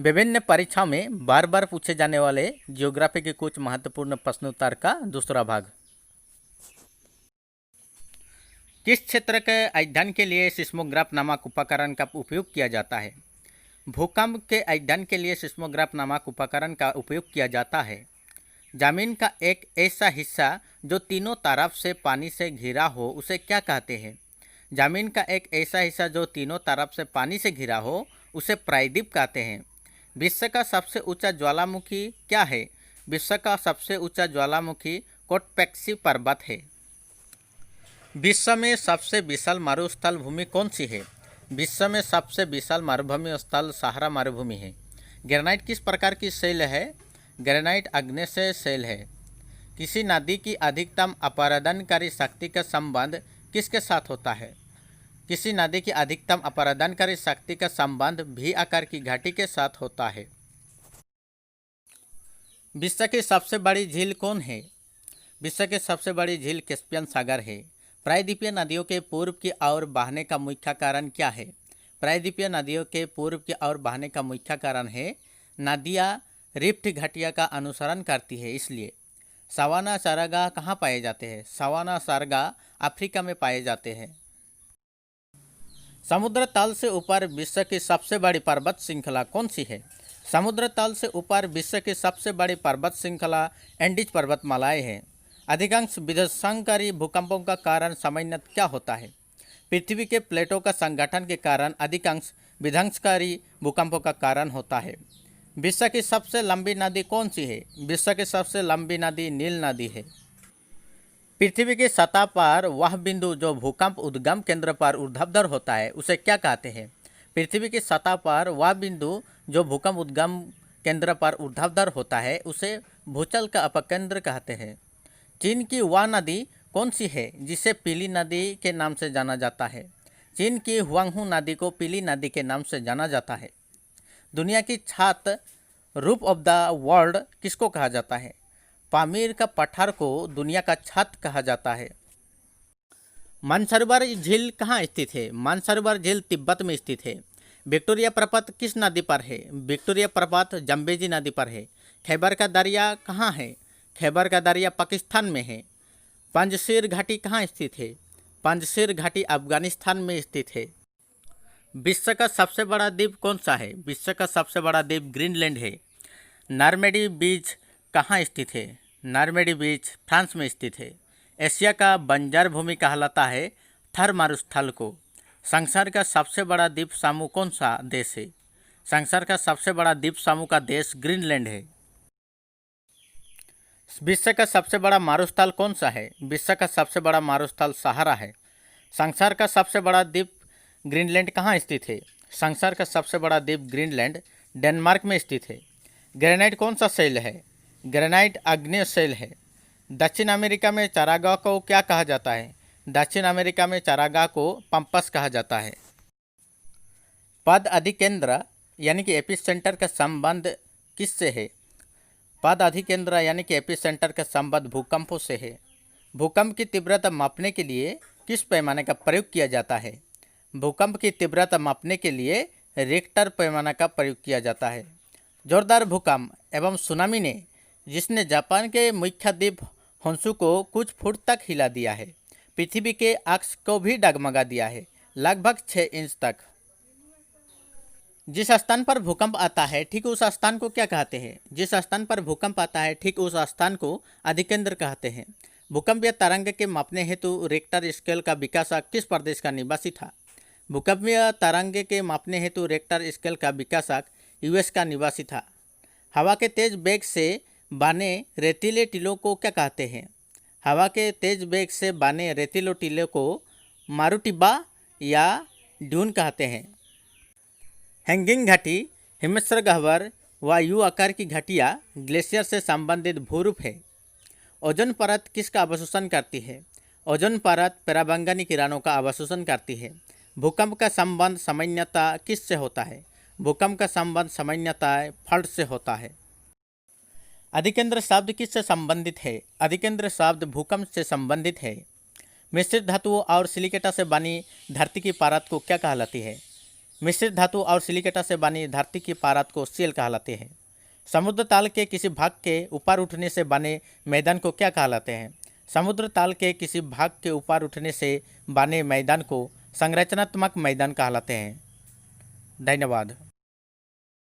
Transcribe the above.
विभिन्न परीक्षाओं में बार बार पूछे जाने वाले ज्योग्राफी के कुछ महत्वपूर्ण प्रश्नोत्तर का दूसरा भाग। किस क्षेत्र के अध्ययन के लिए सिस्मोग्राफ नामक उपकरण का उपयोग किया जाता है? भूकंप के अध्ययन के लिए सिस्मोग्राफ नामक उपकरण का उपयोग किया जाता है। जमीन का एक ऐसा हिस्सा जो तीनों तरफ से पानी से घिरा हो उसे क्या कहते हैं? जमीन का एक ऐसा हिस्सा जो तीनों तरफ से पानी से घिरा हो उसे प्रायद्वीप कहते हैं। विश्व का सबसे ऊंचा ज्वालामुखी क्या है? विश्व का सबसे ऊंचा ज्वालामुखी कोटपेक्सी पर्वत है। विश्व में सबसे विशाल मरुस्थल भूमि कौन सी है? विश्व में सबसे विशाल मरुभूमि स्थल सहारा मरुभूमि है। ग्रेनाइट किस प्रकार की शैल है? ग्रेनाइट अग्नेय शैल है। किसी नदी की अधिकतम अपरदनकारी शक्ति का संबंध किसके साथ होता है? किसी नदी की अधिकतम अपरदनकारी शक्ति का संबंध भी आकार की घाटी के साथ होता है। विश्व की सबसे बड़ी झील कौन है? विश्व की सबसे बड़ी झील कैस्पियन सागर है। प्रायद्वीपीय नदियों के पूर्व की ओर बहने का मुख्य कारण क्या है? प्रायद्वीपीय नदियों के पूर्व की ओर बहने का मुख्य कारण है नदियाँ रिफ्ट घाटियों का अनुसरण करती है, इसलिए। सवाना चारागाह कहाँ पाए जाते हैं? सवाना चारागाह अफ्रीका में पाए जाते हैं। समुद्र तल से ऊपर विश्व की सबसे बड़ी पर्वत श्रृंखला कौन सी है? समुद्र तल से ऊपर विश्व की सबसे बड़ी पर्वत श्रृंखला एंडीज पर्वतमालाएं है। अधिकांश विध्वंसकारी भूकंपों का कारण सामान्यतः क्या होता है? पृथ्वी के प्लेटों का संगठन के कारण अधिकांश विध्वंसकारी भूकंपों का कारण होता है। विश्व की सबसे लंबी नदी कौन सी है? विश्व की सबसे लंबी नदी नील नदी है। पृथ्वी की सतह पर वह बिंदु जो भूकंप उद्गम केंद्र पर ऊर्ध्वाधर होता है उसे क्या कहते हैं? पृथ्वी की सतह पर वह बिंदु जो भूकंप उद्गम केंद्र पर ऊर्ध्वाधर होता है उसे भूतल का अपकेंद्र कहते हैं। चीन की वह नदी कौन सी है जिसे पीली नदी के नाम से जाना जाता है? चीन की हुआंगहू नदी को पीली नदी के नाम से जाना जाता है। दुनिया की छत रूफ ऑफ द वर्ल्ड किसको कहा जाता है? पामीर का पठार को दुनिया का छत कहा जाता है। मानसरोवर झील कहाँ स्थित है? मानसरोवर झील तिब्बत में स्थित है। विक्टोरिया पर्वत किस नदी पर है? विक्टोरिया पर्वत जम्बेजी नदी पर है। खैबर का दरिया कहाँ है? खैबर का दरिया पाकिस्तान में है। पंजशीर घाटी कहाँ स्थित है? पंजशीर घाटी अफगानिस्तान में स्थित है। विश्व का सबसे बड़ा द्वीप कौन सा है? विश्व का सबसे बड़ा द्वीप ग्रीनलैंड है। नॉर्मैंडी बीच कहाँ स्थित है? नॉर्मैंडी बीच फ्रांस में स्थित है। एशिया का बंजर भूमि कहलाता है थर मरुस्थल को। संसार का सबसे बड़ा द्वीप समूह कौन सा देश है? संसार का सबसे बड़ा द्वीप समूह का देश ग्रीनलैंड है। विश्व का सबसे बड़ा मरुस्थल कौन सा है? विश्व का सबसे बड़ा मरुस्थल सहारा है। संसार का सबसे बड़ा द्वीप ग्रीनलैंड कहाँ स्थित है? संसार का सबसे बड़ा द्वीप ग्रीनलैंड डेनमार्क में स्थित है। ग्रेनाइट कौन सा शैल है? ग्रेनाइट आग्नेय शैल है। दक्षिण अमेरिका में चारागाह को क्या कहा जाता है? दक्षिण अमेरिका में चारागाह को पंपस कहा जाता है। पद अधिकेंद्र यानी कि एपिसेंटर का संबंध किससे है? पद अधिकेंद्र यानी कि एपिसेंटर का संबंध भूकंपों से है। भूकंप की तीव्रता मापने के लिए किस पैमाने का प्रयोग किया जाता है? भूकंप की तीव्रता मापने के लिए रिक्टर पैमाना का प्रयोग किया जाता है। जोरदार भूकंप एवं सुनामी ने जिसने जापान के मुख्य द्वीप होंशु को कुछ फुट तक हिला दिया है, पृथ्वी के अक्ष को भी डगमगा दिया है, लगभग 6 इंच तक। जिस स्थान पर भूकंप आता है ठीक उस स्थान को क्या कहते हैं? जिस स्थान पर भूकंप आता है ठीक उस स्थान को अधिकेंद्र कहते हैं। भूकंपीय तरंग के मापने हेतु रिक्टर स्केल का विकासक किस प्रदेश का निवासी था? भूकंपीय तरंग के मापने हेतु रिक्टर स्केल का विकासक यूएस का निवासी था। हवा के तेज वेग से बने रेतीले टीलों को क्या कहते हैं? हवा के तेज वेग से बने रेतीले टीलों को मारुटिबा या ड्यून कहते हैं। हैंगिंग घाटी, हिमस्र गह्वर व यू आकार की घाटियाँ ग्लेशियर से संबंधित भूरूप है। ओजोन परत किसका अवशोषण करती है? ओजोन परत पराबैंगनी किरणों का अवशोषण करती है। भूकंप का संबंध सामान्यतः किससे होता है? भूकंप का संबंध सामान्यतः फल्ट से होता है। अधिकेंद्र शब्द किससे संबंधित है? अधिकेंद्र शब्द भूकंप से संबंधित है। मिश्रित धातुओं और सिलिकेटा से बनी धरती की परत को क्या कहलाती है? मिश्रित धातु और सिलिकेटा से बनी धरती की परत को शेल कहलाते हैं। समुद्र ताल के किसी भाग के ऊपर उठने से बने मैदान को क्या कहलाते हैं? समुद्र ताल के किसी भाग के ऊपर उठने से बने मैदान को संरचनात्मक मैदान कहलाते हैं। धन्यवाद।